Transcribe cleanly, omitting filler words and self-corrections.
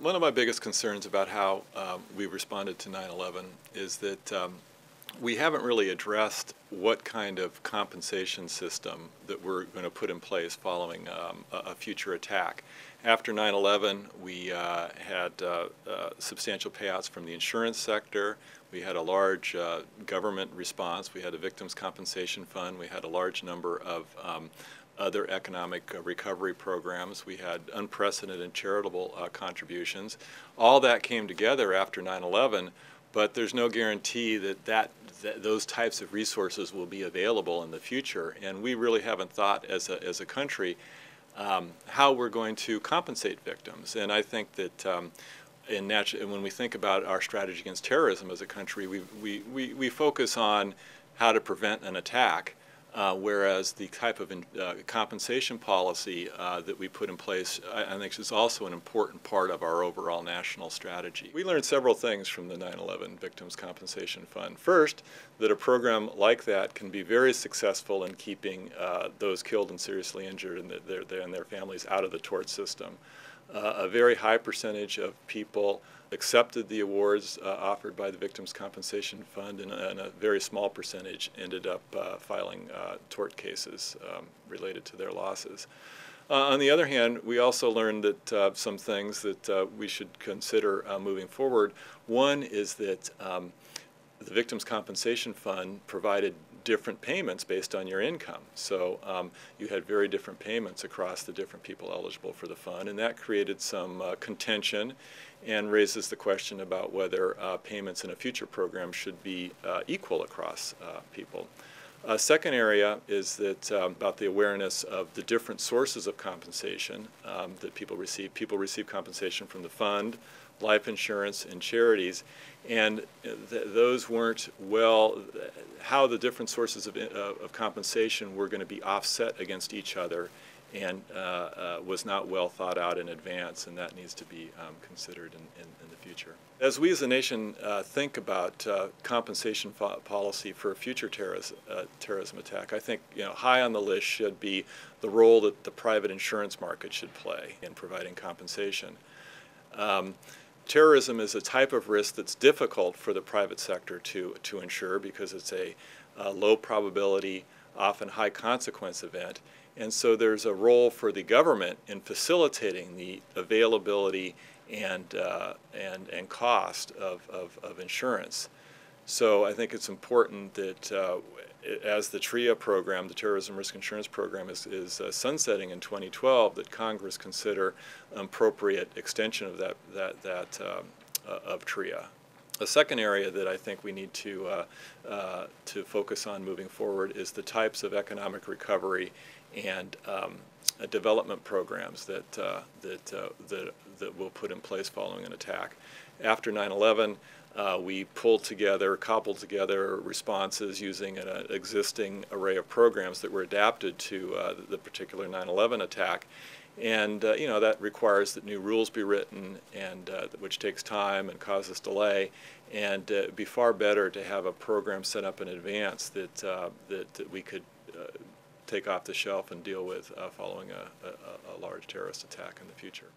One of my biggest concerns about how we responded to 9/11 is that we haven't really addressed what kind of compensation system that we're going to put in place following a future attack. After 9/11, we had substantial payouts from the insurance sector. We had a large government response. We had a victims' compensation fund. We had a large number of other economic recovery programs. We had unprecedented charitable contributions. All that came together after 9/11, but there's no guarantee that those types of resources will be available in the future. And we really haven't thought as a country how we're going to compensate victims. And I think that when we think about our strategy against terrorism as a country, we focus on how to prevent an attack. Whereas the type of compensation policy that we put in place, I think, is also an important part of our overall national strategy. We learned several things from the 9/11 Victims Compensation Fund. First, that a program like that can be very successful in keeping those killed and seriously injured and their families out of the tort system. A very high percentage of people accepted the awards offered by the Victims' Compensation Fund, and a very small percentage ended up filing tort cases related to their losses. On the other hand, we also learned that some things that we should consider moving forward. One is that the Victims' Compensation Fund provided different payments based on your income. So you had very different payments across the different people eligible for the fund, and that created some contention and raises the question about whether payments in a future program should be equal across people. A second area is that about the awareness of the different sources of compensation that people receive. People receive compensation from the fund, life insurance, and charities, and those weren't how the different sources of compensation were going to be offset against each other, and was not well thought out in advance, and that needs to be considered in the future. As we as a nation think about compensation policy for a future terrorism attack, I think high on the list should be the role that the private insurance market should play in providing compensation. Terrorism is a type of risk that's difficult for the private sector to insure because it's a low probability, often high consequence event. And so there's a role for the government in facilitating the availability and cost of insurance. So I think it's important that as the TRIA program, the Terrorism Risk Insurance Program, is sunsetting in 2012, that Congress consider appropriate extension of of TRIA. A second area that I think we need to focus on moving forward is the types of economic recovery and development programs that we'll put in place following an attack. After 9/11, we cobbled together responses using an existing array of programs that were adapted to the particular 9/11 attack. And that requires that new rules be written, and which takes time and causes delay. And it'd be far better to have a program set up in advance that we could take off the shelf and deal with following a large terrorist attack in the future.